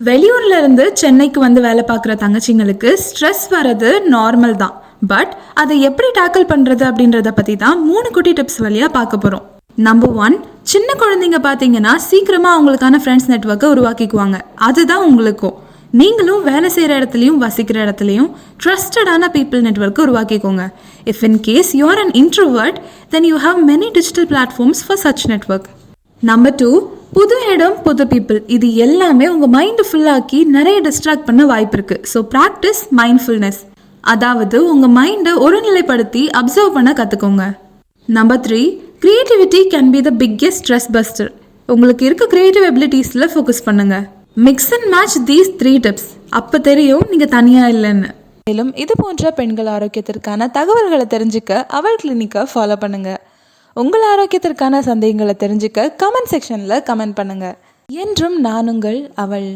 வெளியூர்ல இருந்து சென்னைக்கு வந்து வேலை பார்க்குற தங்கச்சிங்களுக்கு ஸ்ட்ரெஸ் வர்றது நார்மல் தான். பட் அதை எப்படி டேக்கிள் பண்ணுறது அப்படின்றத பற்றி தான் 3 குட்டி டிப்ஸ் வழியாக பார்க்க போகிறோம். நம்பர் 1, சின்ன குழந்தைங்க பார்த்தீங்கன்னா சீக்கிரமாக அவங்களுக்கான ஃப்ரெண்ட்ஸ் நெட்வொர்க்கை உருவாக்கிக்குவாங்க. அதுதான் உங்களுக்கும். நீங்களும் வேலை செய்கிற இடத்துலையும் வசிக்கிற இடத்துலையும் ட்ரஸ்டடான பீப்புள் நெட்வொர்க்கை உருவாக்கிக்கோங்க. If in case you are an introvert, then you have many digital platforms for such network. Number 2, புது இடம் புது பீப்புள் இது எல்லாமே உங்கள் மைண்டை ஃபுல்லாக்கி நிறைய டிஸ்ட்ராக்ட் பண்ண வாய்ப்பு இருக்குது. ஸோ ப்ராக்டிஸ் மைண்ட்ஃபுல்னஸ், அதாவது உங்கள் மைண்டை ஒருநிலைப்படுத்தி அப்சர்வ் பண்ண கற்றுக்கோங்க. Number 3, creativity can be the biggest stress buster. உங்களுக்கு இருக்க கிரியேட்டிவ் எபிலிட்டிஸில் ஃபோக்கஸ் பண்ணுங்கள். Mix and match these 3 tips. அப்போ தெரியும் நீங்கள் தனியாக இல்லைன்னு. மேலும் இது போன்ற பெண்கள் ஆரோக்கியத்திற்கான தகவல்களை தெரிஞ்சுக்க அவள் கிளினிக்கை ஃபாலோ பண்ணுங்கள். உங்கள் ஆரோக்கியத்திற்கான சந்தேகங்களை தெரிஞ்சுக்க கமெண்ட் செக்ஷனில் கமெண்ட் பண்ணுங்கள். என்றும் நான் உங்கள் அவள்.